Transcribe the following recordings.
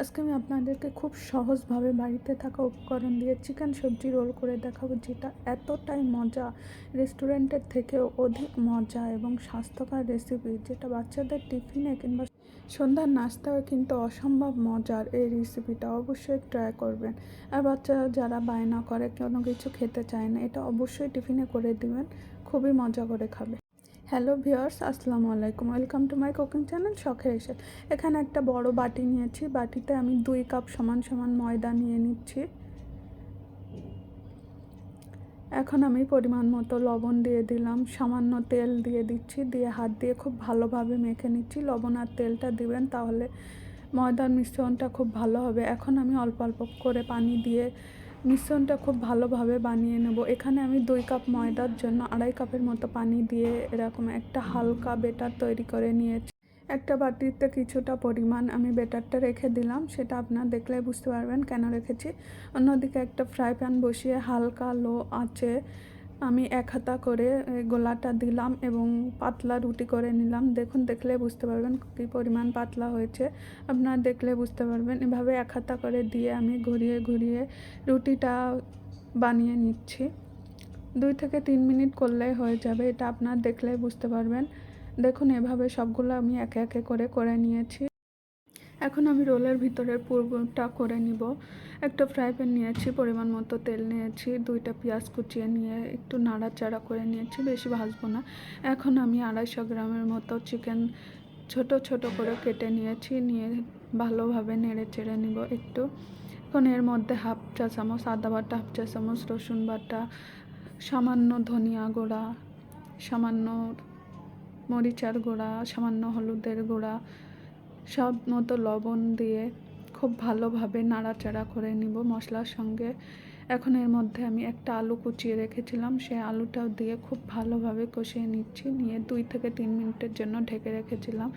আজকে আমি আপনাদেরকে খুব সহজভাবে বাড়িতে থাকা উপকরণ দিয়ে চিকেন সবজি রোল করে দেখাবো, যেটা এতটাই মজা, রেস্টুরেন্টের থেকেও অধিক মজা এবং স্বাস্থ্যকর রেসিপি, যেটা বাচ্চাদের টিফিনে কিংবা সন্ধ্যার নাস্তাও কিন্তু অসম্ভব মজার। এই রেসিপিটা অবশ্যই ট্রাই করবেন। আর বাচ্চারা যারা বায়না করে কোনো কিছু খেতে চায় না, এটা অবশ্যই টিফিনে করে দিবেন, খুবই মজা করে খাবে। হ্যালো ভিউয়ার্স, আসসালামু আলাইকুম। Welcome to my cooking channel শখের এসে। এখানে একটা বড় বাটি নিয়েছি, বাটিতে আমি 2 কাপ সমান সমান ময়দা নিয়ে নিচ্ছি। এখন আমি পরিমাণ মতো লবণ দিয়ে দিলাম, সামান্য তেল দিয়ে দিচ্ছি, দিয়ে হাত দিয়ে খুব ভালোভাবে মেখে নিচ্ছি। লবণ আর তেলটা দিবেন, তাহলে ময়দার মিশ্রণটা খুব ভালো হবে। এখন আমি অল্প অল্প করে পানি দিয়ে মিশ্রণটা খুব ভালোভাবে বানিয়ে নেব। এখানে আমি 2 কাপ ময়দার জন্য 2.5 কাপের মতো পানি দিয়ে এরকম একটা হালকা বেটার তৈরি করে নিয়েছি। একটা বাটিতে কিছুটা পরিমাণ আমি বেটারটা রেখে দিলাম, সেটা আপনারা দেখলে বুঝতে পারবেন কেন রেখেছি। অন্যদিকে একটা ফ্রাই প্যান বসিয়ে হালকা লো আঁচে আমি 1 হাতা করে গোলাটা দিলাম এবং পাতলা রুটি করে নিলাম। দেখলে বুঝতে পারবেন কী পরিমাণ পাতলা হয়েছে, আপনারা দেখলে বুঝতে পারবেন। এভাবে 1 হাতা করে দিয়ে আমি ঘুরিয়ে ঘুরিয়ে রুটিটা বানিয়ে নিচ্ছি। 2 থেকে 3 মিনিট করলেই হয়ে যাবে, এটা আপনারা দেখলে বুঝতে পারবেন। দেখুন, এভাবে সবগুলো আমি একে একে করে নিয়েছি। এখন আমি রোলের ভিতরের পুরটা করে নিব। একটা ফ্রাই প্যান নিয়েছি, পরিমাণ মতো তেল নিয়েছি, 2টা পেঁয়াজ কুচিয়ে নিয়ে একটু নাড়াচাড়া করে নিয়েছি, বেশি ভাজবো না। এখন আমি 250 গ্রামের মতো চিকেন ছোট ছোট করে কেটে নিয়েছি, নিয়ে ভালোভাবে নেড়ে চেড়ে নিব একটু। এখন এর মধ্যে 1/2 চা চামচ আদা বাটা, 1/2 চা চামচ রসুন বাটা, সামান্য ধনিয়া গুঁড়া, সামান্য মরিচার গুঁড়া, সামান্য হলুদের গুঁড়া, স্বাদ মতো লবণ দিয়ে খুব ভালোভাবে নাড়াচাড়া করে নিব মশলার সঙ্গে। এখন এর মধ্যে আমি একটা আলু কুচিয়ে রেখেছিলাম, সেই আলুটাও দিয়ে খুব ভালোভাবে কষিয়ে নিচ্ছি। নিয়ে 2 থেকে 3 মিনিটের জন্য ঢেকে রেখেছিলাম।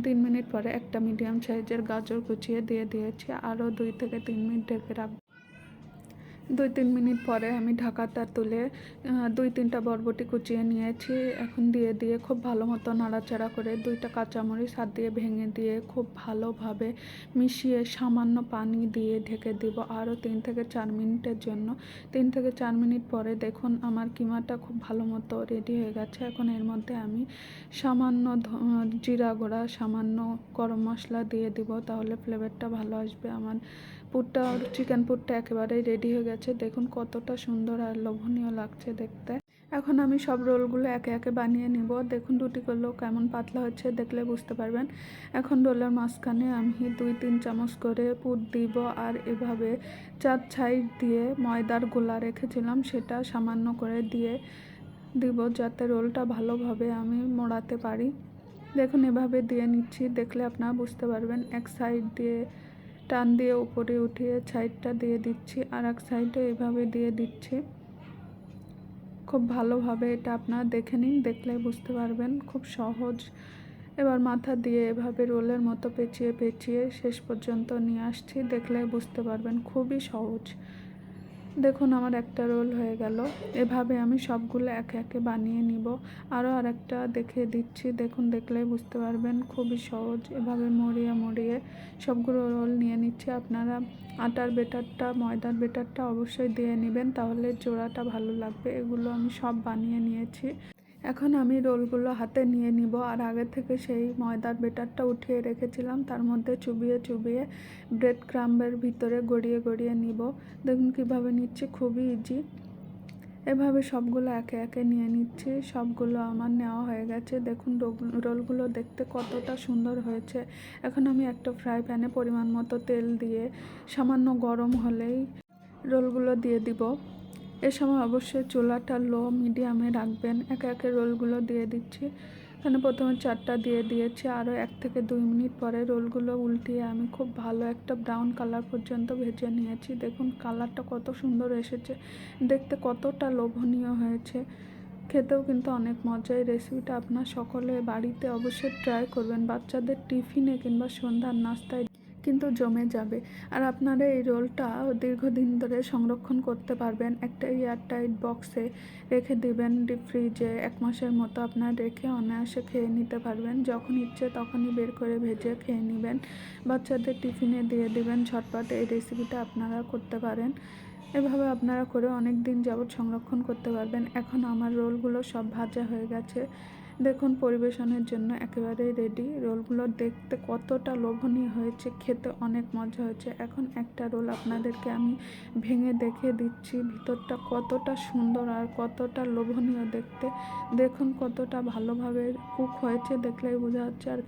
3 মিনিট পরে একটা মিডিয়াম সাইজের গাজর কুচিয়ে দিয়ে দিয়েছি, আরও 2 থেকে 3 মিনিট ঢেকে রাখবো। 2-3 মিনিট পরে আমি ঢাকাটা তুলে 2-3টা বরবটি কুচিয়ে নিয়েছি, এখন দিয়ে খুব ভালো মতো নাড়াচাড়া করে 2টা কাঁচামরিচ হাত দিয়ে ভেঙে দিয়ে খুব ভালোভাবে মিশিয়ে সামান্য পানি দিয়ে ঢেকে দিব আরও 3 থেকে 4 মিনিটের জন্য। 3 থেকে 4 মিনিট পরে দেখুন আমার কিমাটা খুব ভালো মতো রেডি হয়ে গেছে। এখন এর মধ্যে আমি সামান্য জিরা গুঁড়া, সামান্য গরম মশলা দিয়ে দিব, তাহলে ফ্লেভারটা ভালো আসবে। আমার চিকেন পুরটা একেবারেই রেডি হয়ে গেছে। দেখুন কতটা সুন্দর আর লোভনীয় লাগছে দেখতে। এখন আমি সব রোলগুলো একে একে বানিয়ে নিব। দেখুন রুটিগুলো কেমন পাতলা হচ্ছে, দেখলে বুঝতে পারবেন। এখন রোলের মাঝখানে আমি 2-3 চামচ করে পুর দিব, আর এভাবে 4 সাইড দিয়ে ময়দার গোলা রেখেছিলাম সেটা সামান্য করে দিয়ে দিব, যাতে রোলটা ভালোভাবে আমি মোড়াতে পারি। দেখুন এভাবে দিয়ে নিচ্ছি, দেখলে আপনারা বুঝতে পারবেন। এক সাইড দিয়ে টান দিয়ে উপরে উঠিয়ে সাইডটা দিয়ে দিচ্ছি, আর এক সাইডে এভাবে দিয়ে দিচ্ছি। খুব ভালোভাবে এটা আপনারা দেখে নিন, দেখলে বুঝতে পারবেন, খুব সহজ। এবার মাথা দিয়ে এভাবে রোলের মতো পেঁচিয়ে পেঁচিয়ে শেষ পর্যন্ত নিয়ে আসছি, দেখলে বুঝতে পারবেন খুবই সহজ। দেখুন আমার একটা রোল হয়ে গেল। এভাবে আমি সবগুলো একে একে বানিয়ে নিব। আরও আরেকটা দেখিয়ে দিচ্ছি, দেখুন দেখলেই বুঝতে পারবেন, খুবই সহজ। এভাবে মুড়িয়ে মুড়িয়ে সবগুলো রোল নিয়ে নিচ্ছি। আপনারা আটার বেটারটা, ময়দার বেটারটা অবশ্যই দিয়ে নেবেন, তাহলে জোড়াটা ভালো লাগবে। এগুলো আমি সব বানিয়ে নিয়েছি। এখন আমি রোলগুলো হাতে নিয়ে নিব, আর আগে থেকে সেই ময়দার বেটারটা উঠিয়ে রেখেছিলাম, তার মধ্যে চুবিয়ে চুবিয়ে ব্রেড ক্রাম্বের ভিতরে গড়িয়ে গড়িয়ে নিব। দেখুন কীভাবে নিচ্ছি, খুবই ইজি। এভাবে সবগুলো একে একে নিয়ে নিচ্ছি। সবগুলো আমার নেওয়া হয়ে গেছে। দেখুন রোলগুলো দেখতে কতটা সুন্দর হয়েছে। এখন আমি একটা ফ্রাই প্যানে পরিমাণ মতো তেল দিয়ে সামান্য গরম হলেই রোলগুলো দিয়ে দিব। এ সময় অবশ্যই চুলাটা লো মিডিয়ামে রাখবেন। একে একে রোলগুলো দিয়ে দিচ্ছি। এখানে প্রথমে 4টা দিয়ে দিয়েছি, আরও 1 থেকে 2 মিনিট পরে রোলগুলো উল্টিয়ে আমি খুব ভালো একটা ব্রাউন কালার পর্যন্ত ভেজে নিয়েছি। দেখুন কালারটা কত সুন্দর এসেছে, দেখতে কতটা লোভনীয় হয়েছে, খেতেও কিন্তু অনেক মজা। এই রেসিপিটা আপনার সকলে বাড়িতে অবশ্যই ট্রাই করবেন। বাচ্চাদের টিফিনে কিংবা সন্ধ্যার নাস্তায় কিন্তু জমে যাবে। আর আপনারা এই রোলটা দীর্ঘদিন ধরে সংরক্ষণ করতে পারবেন। একটা এয়ারটাইট বক্সে রেখে দিবেন ডিপ ফ্রিজে ১ মাসের মতো আপনারা রেখে অনায়াসে খেয়ে নিতে পারবেন। যখন ইচ্ছে তখনই বের করে ভেজে খেয়ে নিবেন। বাচ্চাদের টিফিনে দিয়ে দিবেন ঝটপট। এই রেসিপিটা আপনারা করতে পারেন। এভাবে আপনারা করে অনেক দিন যাবত সংরক্ষণ করতে পারবেন। এখন আমার রোলগুলো সব ভাজা হয়ে গেছে। দেখুন পরিবেশনের জন্য একেবারেই রেডি। রোলগুলো দেখতে কতটা লোভনীয় হয়েছে, খেতে অনেক মজা হয়েছে। এখন একটা রোল আপনাদেরকে আমি ভেঙে দেখিয়ে দিচ্ছি ভিতরটা কতটা সুন্দর আর কতটা লোভনীয় দেখতে। দেখুন কতটা ভালোভাবে কুক হয়েছে, দেখলেই বোঝা যাচ্ছে। আর